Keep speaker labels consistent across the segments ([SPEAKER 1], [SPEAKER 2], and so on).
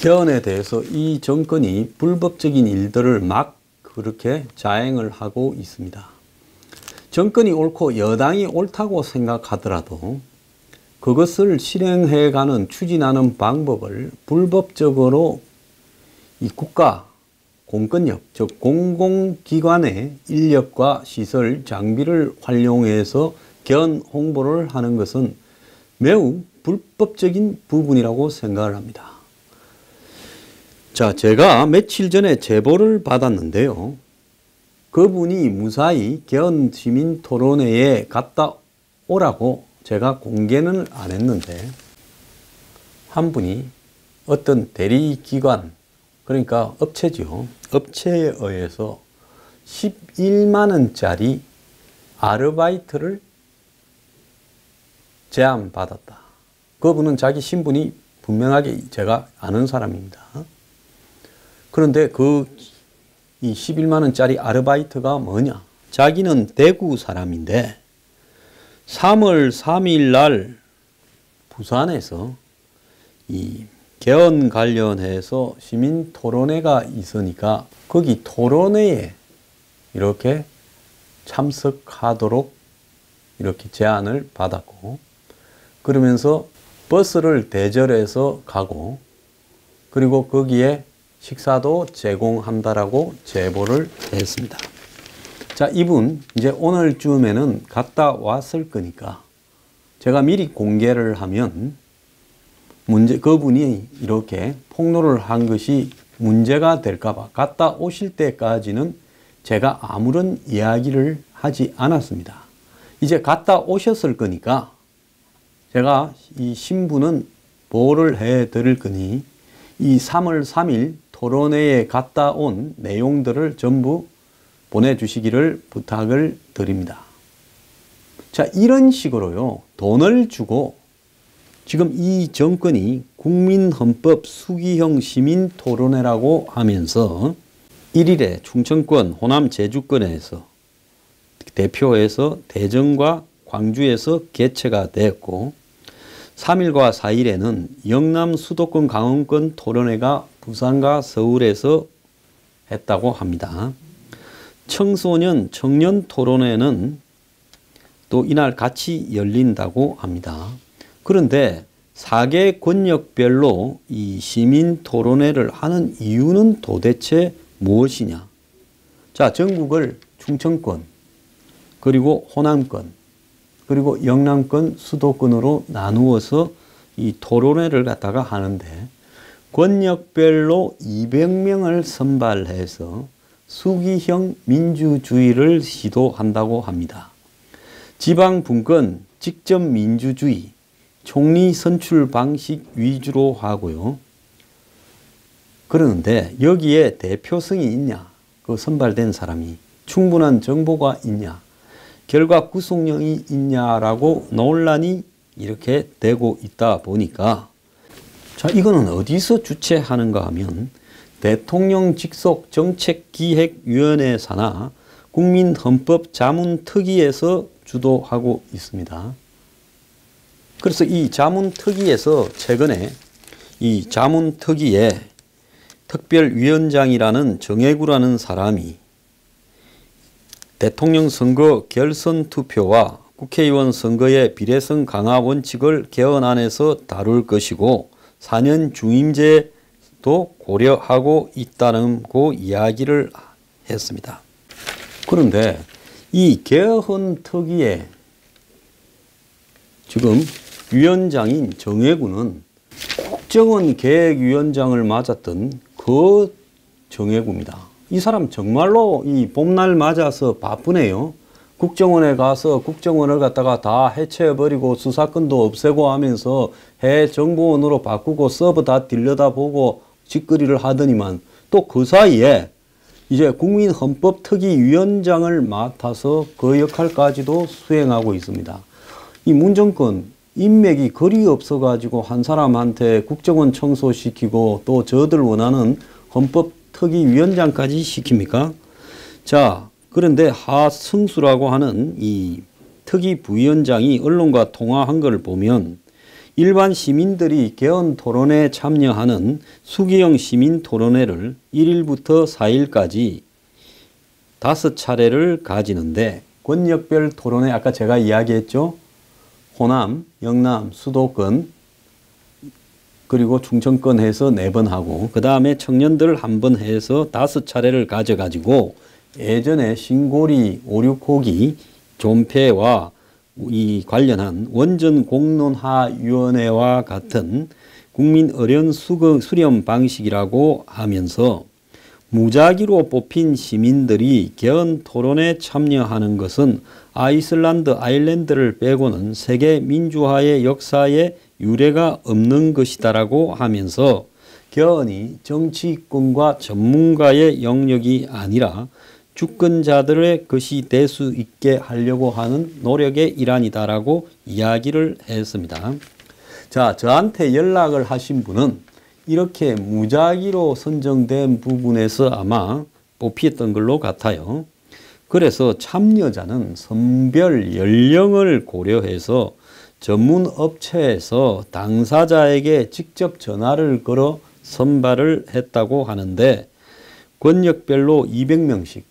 [SPEAKER 1] 개헌에 대해서 이 정권이 불법적인 일들을 막 그렇게 자행을 하고 있습니다. 정권이 옳고 여당이 옳다고 생각하더라도 그것을 실행해가는 추진하는 방법을 불법적으로 이 국가 공권력, 즉 공공기관의 인력과 시설, 장비를 활용해서 개헌 홍보를 하는 것은 매우 불법적인 부분이라고 생각을 합니다. 자, 제가 며칠 전에 제보를 받았는데요. 그분이 무사히 개헌 시민 토론회에 갔다 오라고 제가 공개는 안 했는데 한 분이 어떤 대리기관, 그러니까 업체죠. 업체에 의해서 11만 원짜리 아르바이트를 제안받았다. 그분은 자기 신분이 분명하게 제가 아는 사람입니다. 그런데 이 11만 원짜리 아르바이트가 뭐냐? 자기는 대구 사람인데 3월 3일 날 부산에서 이 개헌 관련해서 시민 토론회가 있으니까 거기 토론회에 이렇게 참석하도록 이렇게 제안을 받았고, 그러면서 버스를 대절해서 가고, 그리고 거기에 식사도 제공한다라고 제보를 했습니다. 자, 이분 이제 오늘쯤에는 갔다 왔을 거니까 제가 미리 공개를 하면 그분이 이렇게 폭로를 한 것이 문제가 될까봐 갔다 오실 때까지는 제가 아무런 이야기를 하지 않았습니다. 이제 갔다 오셨을 거니까 제가 이 신분은 보호를 해 드릴 거니 이 3월 3일 토론회에 갔다 온 내용들을 전부 보내주시기를 부탁을 드립니다. 자, 이런 식으로요, 돈을 주고 지금 이 정권이 국민헌법 수기형 시민토론회라고 하면서 1일에 충청권, 호남, 제주권에서 대표해서 대전과 광주에서 개최가 됐고, 3일과 4일에는 영남, 수도권, 강원권 토론회가 부산과 서울에서 했다고 합니다. 청소년, 청년 토론회는 또 이날 같이 열린다고 합니다. 그런데 4개 권역별로 이 시민 토론회를 하는 이유는 도대체 무엇이냐? 자, 전국을 충청권, 그리고 호남권, 그리고 영남권, 수도권으로 나누어서 이 토론회를 갖다가 하는데 권역별로 200명을 선발해서 수기형 민주주의를 시도한다고 합니다. 지방 분권, 직접 민주주의, 총리 선출 방식 위주로 하고요. 그러는데 여기에 대표성이 있냐? 그 선발된 사람이 충분한 정보가 있냐? 결과 구속력이 있냐라고 논란이 이렇게 되고 있다 보니까, 자, 이거는 어디서 주최하는가 하면 대통령 직속 정책기획위원회 산하 국민헌법자문특위에서 주도하고 있습니다. 그래서 이 자문특위에서 최근에 이 자문특위에 특별위원장이라는 정혜구라는 사람이 대통령 선거 결선 투표와 국회의원 선거의 비례성 강화 원칙을 개헌안에서 다룰 것이고 4년 중임제도 고려하고 있다는 고 이야기를 했습니다. 그런데 이 개헌 특위에 지금 위원장인 정혜구는 국정원 계획위원장을 맡았던 그 정혜구입니다. 이 사람 정말로 이 봄날 맞아서 바쁘네요. 국정원에 가서 국정원을 갖다가 다 해체해버리고 수사권도 없애고 하면서 해정보원으로 바꾸고 서버 다 들여다보고 짓거리를 하더니만 또 그 사이에 이제 국민헌법특위위원장을 맡아서 그 역할까지도 수행하고 있습니다. 이 문정권 인맥이 거리 없어가지고 한 사람한테 국정원 청소시키고 또 저들 원하는 헌법특위위원장까지 시킵니까? 자, 그런데 하승수라고 하는 이 특위 부위원장이 언론과 통화한 걸 보면 일반 시민들이 개헌 토론에 참여하는 수기형 시민 토론회를 1일부터 4일까지 5차례를 가지는데 권역별 토론회 아까 제가 이야기했죠. 호남, 영남, 수도권 그리고 충청권 해서 4번 하고 그 다음에 청년들 1번 해서 5차례를 가져가지고 예전에 신고리 5.6호기 존폐와 이 관련한 원전 공론화위원회와 같은 국민 의견 수렴 방식이라고 하면서 무작위로 뽑힌 시민들이 개헌 토론에 참여하는 것은 아일랜드를 빼고는 세계 민주화의 역사에 유례가 없는 것이다라고 하면서 개헌이 정치권과 전문가의 영역이 아니라 주권자들의 것이 될 수 있게 하려고 하는 노력의 일환이다라고 이야기를 했습니다. 자, 저한테 연락을 하신 분은 이렇게 무작위로 선정된 부분에서 아마 뽑혔던 걸로 같아요. 그래서 참여자는 선별 연령을 고려해서 전문 업체에서 당사자에게 직접 전화를 걸어 선발을 했다고 하는데 권역별로 200명씩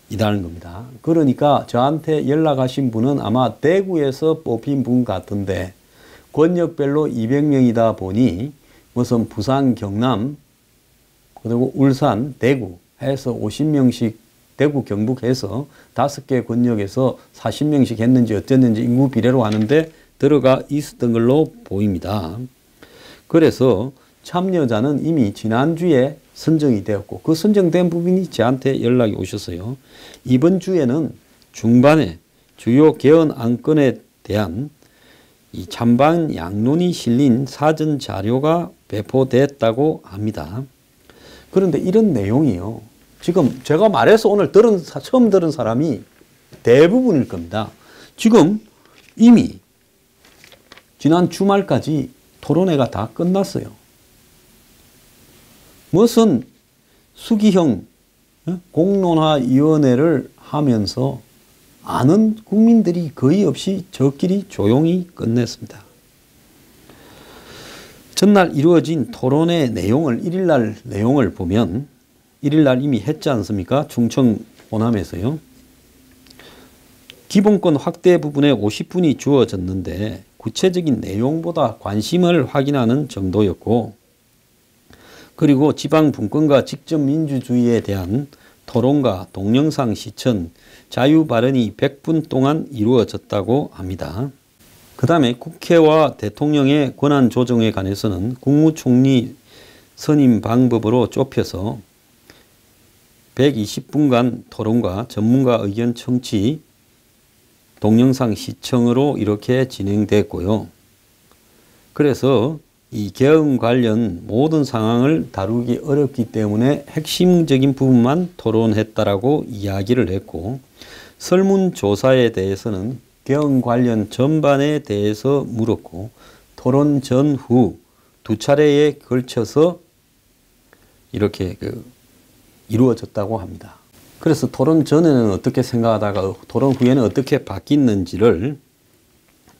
[SPEAKER 1] 이다는 겁니다. 그러니까 저한테 연락하신 분은 아마 대구에서 뽑힌 분 같은데 권역별로 200명이다 보니 무슨 부산, 경남, 그리고 울산, 대구 해서 50명씩 대구, 경북 해서 5개 권역에서 40명씩 했는지 어쨌는지 인구 비례로 하는데 들어가 있었던 걸로 보입니다. 그래서 참여자는 이미 지난주에 선정이 되었고 그 선정된 부분이 저한테 연락이 오셨어요. 이번 주에는 중반에 주요 개헌 안건에 대한 이 찬반 양론이 실린 사전 자료가 배포됐다고 합니다. 그런데 이런 내용이요. 지금 제가 말해서 오늘 처음 들은 사람이 대부분일 겁니다. 지금 이미 지난 주말까지 토론회가 다 끝났어요. 무슨 수기형 공론화위원회를 하면서 아는 국민들이 거의 없이 저끼리 조용히 끝냈습니다. 전날 이루어진 토론회 내용을 1일날 내용을 보면 1일날 이미 했지 않습니까? 충청 호남에서요. 기본권 확대 부분에 50분이 주어졌는데 구체적인 내용보다 관심을 확인하는 정도였고 그리고 지방 분권과 직접 민주주의에 대한 토론과 동영상 시청, 자유 발언이 100분 동안 이루어졌다고 합니다. 그 다음에 국회와 대통령의 권한 조정에 관해서는 국무총리 선임 방법으로 좁혀서 120분간 토론과 전문가 의견 청취, 동영상 시청으로 이렇게 진행됐고요. 그래서 이 개헌 관련 모든 상황을 다루기 어렵기 때문에 핵심적인 부분만 토론했다라고 이야기를 했고 설문조사에 대해서는 개헌 관련 전반에 대해서 물었고 토론 전후 2차례에 걸쳐서 이렇게 이루어졌다고 합니다. 그래서 토론 전에는 어떻게 생각하다가 토론 후에는 어떻게 바뀌었는지를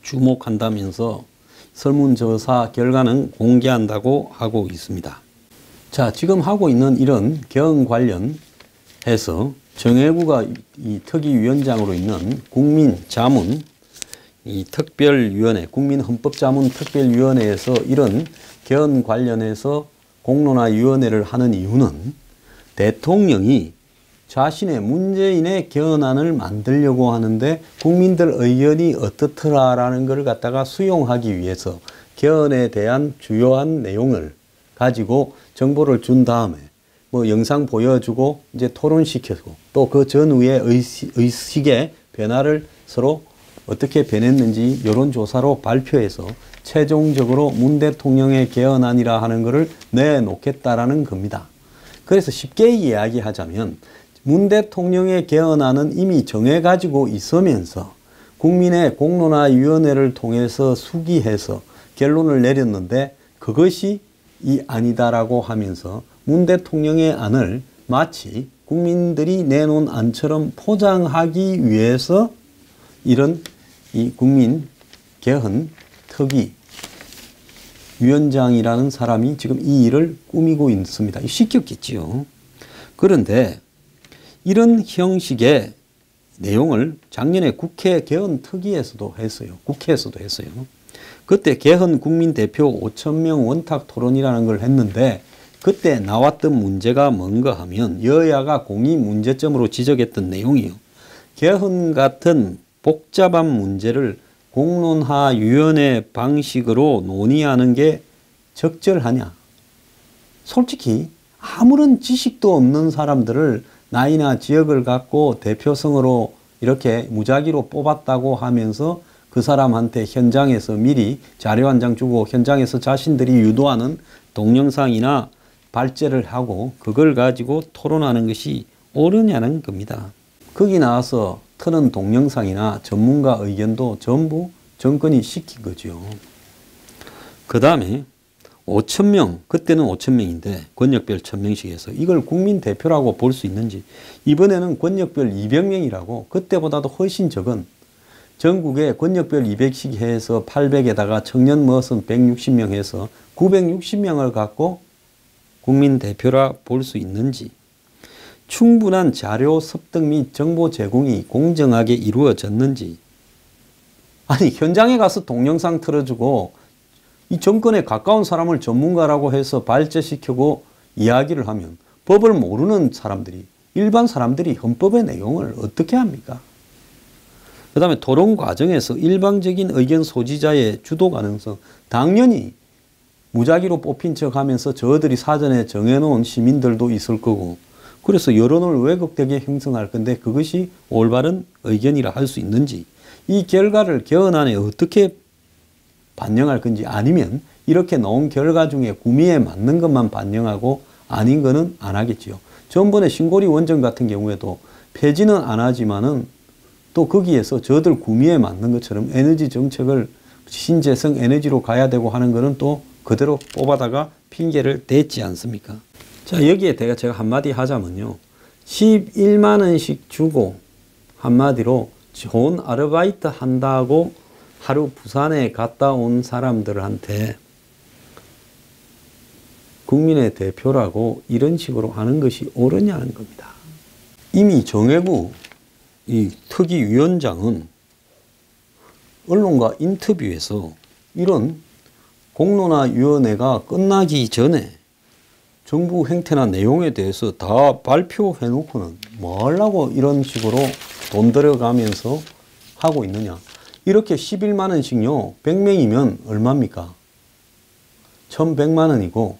[SPEAKER 1] 주목한다면서 설문조사 결과는 공개한다고 하고 있습니다. 자, 지금 하고 있는 이런 개헌 관련해서 정혜구가 이 특위위원장으로 있는 국민자문 이 특별위원회, 국민헌법자문특별위원회에서 이런 개헌 관련해서 공론화위원회를 하는 이유는 대통령이 자신의 문재인의 개헌안을 만들려고 하는데 국민들 의견이 어떻더라라는 걸 갖다가 수용하기 위해서 개헌에 대한 주요한 내용을 가지고 정보를 준 다음에 뭐 영상 보여주고 이제 토론시켜주고 또 그 전후의 의식의 변화를 서로 어떻게 변했는지 여론조사로 발표해서 최종적으로 문 대통령의 개헌안이라 하는 것을 내놓겠다라는 겁니다. 그래서 쉽게 이야기하자면 문 대통령의 개헌안은 이미 정해가지고 있으면서 국민의 공론화위원회를 통해서 수기해서 결론을 내렸는데 그것이 이 안이다라고 하면서 문 대통령의 안을 마치 국민들이 내놓은 안처럼 포장하기 위해서 이런 이 국민 개헌 특위 위원장이라는 사람이 지금 이 일을 꾸미고 있습니다. 시켰겠지요. 그런데 이런 형식의 내용을 작년에 국회 개헌 특위에서도 했어요. 국회에서도 했어요. 그때 개헌 국민대표 5,000명 원탁 토론이라는 걸 했는데 그때 나왔던 문제가 뭔가 하면 여야가 공히 문제점으로 지적했던 내용이요. 개헌 같은 복잡한 문제를 공론화위원회 방식으로 논의하는 게 적절하냐. 솔직히 아무런 지식도 없는 사람들을 나이나 지역을 갖고 대표성으로 이렇게 무작위로 뽑았다고 하면서 그 사람한테 현장에서 미리 자료 한 장 주고 현장에서 자신들이 유도하는 동영상이나 발제를 하고 그걸 가지고 토론하는 것이 옳으냐는 겁니다. 거기 나와서 트는 동영상이나 전문가 의견도 전부 정권이 시킨 거죠. 그 다음에 5,000명, 그때는 5,000명인데 권역별 1,000명씩 해서 이걸 국민대표라고 볼 수 있는지, 이번에는 권역별 200명이라고 그때보다도 훨씬 적은 전국에 권역별 200씩 해서 800에다가 청년 머슴 160명 해서 960명을 갖고 국민대표라 볼 수 있는지, 충분한 자료 습득 및 정보 제공이 공정하게 이루어졌는지, 아니 현장에 가서 동영상 틀어주고 이 정권에 가까운 사람을 전문가라고 해서 발제시키고 이야기를 하면 법을 모르는 사람들이, 일반 사람들이 헌법의 내용을 어떻게 합니까? 그 다음에 토론 과정에서 일방적인 의견 소지자의 주도 가능성, 당연히 무작위로 뽑힌 척 하면서 저들이 사전에 정해놓은 시민들도 있을 거고, 그래서 여론을 왜곡되게 형성할 건데 그것이 올바른 의견이라 할 수 있는지, 이 결과를 개헌안에 어떻게 반영할 건지, 아니면 이렇게 나온 결과 중에 구미에 맞는 것만 반영하고 아닌 거는 안 하겠지요. 전번에 신고리 원전 같은 경우에도 폐지는 안 하지만은 또 거기에서 저들 구미에 맞는 것처럼 에너지 정책을 신재생 에너지로 가야 되고 하는 거는 또 그대로 뽑아다가 핑계를 댔지 않습니까? 자, 여기에 제가 한마디 하자면요. 11만 원씩 주고 한마디로 좋은 아르바이트 한다고 하루 부산에 갔다 온 사람들한테 국민의 대표라고 이런 식으로 하는 것이 옳으냐는 겁니다. 이미 정혜구 이 특위위원장은 언론과 인터뷰에서 이런 공론화위원회가 끝나기 전에 정부 행태나 내용에 대해서 다 발표해 놓고는 뭐 하려고 이런 식으로 돈 들여가면서 하고 있느냐. 이렇게 11만 원씩요. 100명이면 얼마입니까? 1,100만 원이고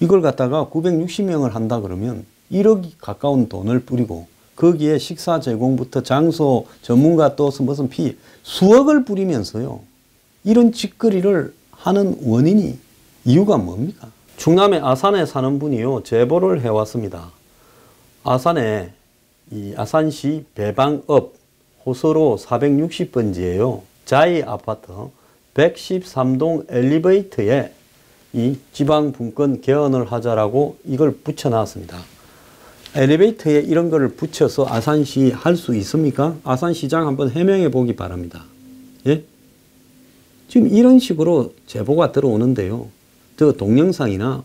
[SPEAKER 1] 이걸 갖다가 960명을 한다 그러면 1억 가까운 돈을 뿌리고 거기에 식사 제공부터 장소 전문가 또서 무슨 피 수억을 뿌리면서요. 이런 짓거리를 하는 원인이 이유가 뭡니까? 충남의 아산에 사는 분이요. 제보를 해왔습니다. 아산에 이 아산시 배방읍 호서로 460번지예요. 자이 아파트 113동 엘리베이터에 이 지방분권 개헌을 하자라고 이걸 붙여놨습니다. 엘리베이터에 이런 거를 붙여서 아산시 할 수 있습니까? 아산시장 한번 해명해 보기 바랍니다. 예? 지금 이런 식으로 제보가 들어오는데요. 저 동영상이나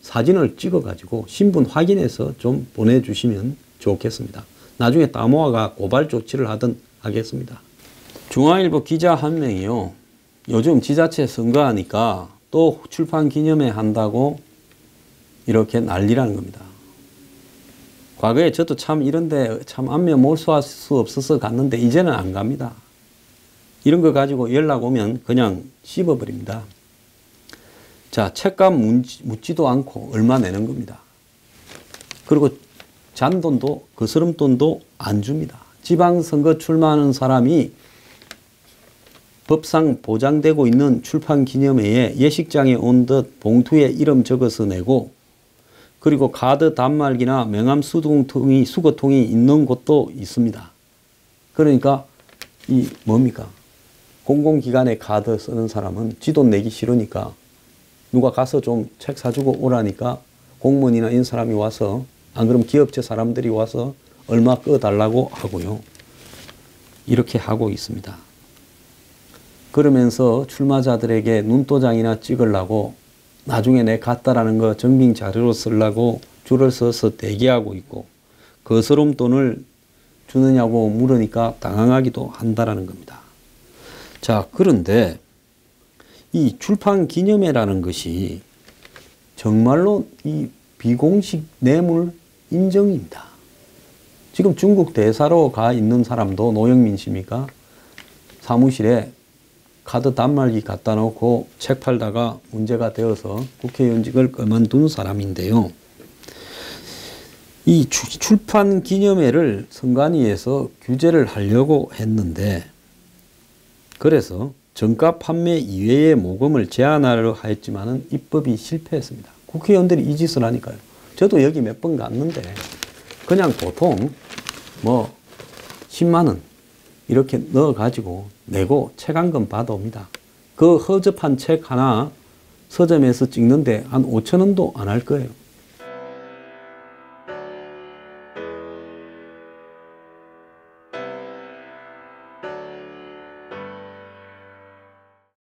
[SPEAKER 1] 사진을 찍어가지고 신분 확인해서 좀 보내주시면 좋겠습니다. 나중에 따모아가 고발 조치를 하든 하겠습니다. 중앙일보 기자 한 명이요. 요즘 지자체 선거하니까 또 출판 기념회 한다고 이렇게 난리라는 겁니다. 과거에 저도 참 이런데 참 안면 몰수할 수 없어서 갔는데 이제는 안 갑니다. 이런 거 가지고 연락 오면 그냥 씹어버립니다. 자, 책값 묻지도 않고 얼마 내는 겁니다. 그리고 잔돈도 거스름돈도 안 줍니다. 지방선거 출마하는 사람이 법상 보장되고 있는 출판기념회에 예식장에 온 듯 봉투에 이름 적어서 내고, 그리고 카드 단말기나 명함 수거통이 있는 곳도 있습니다. 그러니까 이 뭡니까? 공공기관에 카드 쓰는 사람은 지 돈 내기 싫으니까 누가 가서 좀 책 사주고 오라니까 공무원이나 이런 사람이 와서, 안 그러면 기업체 사람들이 와서 얼마 꺼달라고 하고요. 이렇게 하고 있습니다. 그러면서 출마자들에게 눈도장이나 찍으려고 나중에 내 갔다라는 거 증빙 자료로 쓰려고 줄을 서서 대기하고 있고 거스름 돈을 주느냐고 물으니까 당황하기도 한다라는 겁니다. 자, 그런데 이 출판 기념회라는 것이 정말로 이 비공식 뇌물 인정입니다. 지금 중국 대사로 가 있는 사람도 노영민 씨입니까? 사무실에 카드 단말기 갖다 놓고 책 팔다가 문제가 되어서 국회의원직을 그만둔 사람인데요. 이 출판 기념회를 선관위에서 규제를 하려고 했는데 그래서 정가 판매 이외의 모금을 제한하려 하였지만은 입법이 실패했습니다. 국회의원들이 이 짓을 하니까요. 저도 여기 몇 번 갔는데 그냥 보통 뭐 10만 원 이렇게 넣어가지고 내고 책 한 권 받아옵니다. 그 허접한 책 하나 서점에서 찍는데 한 5천 원도 안 할 거예요.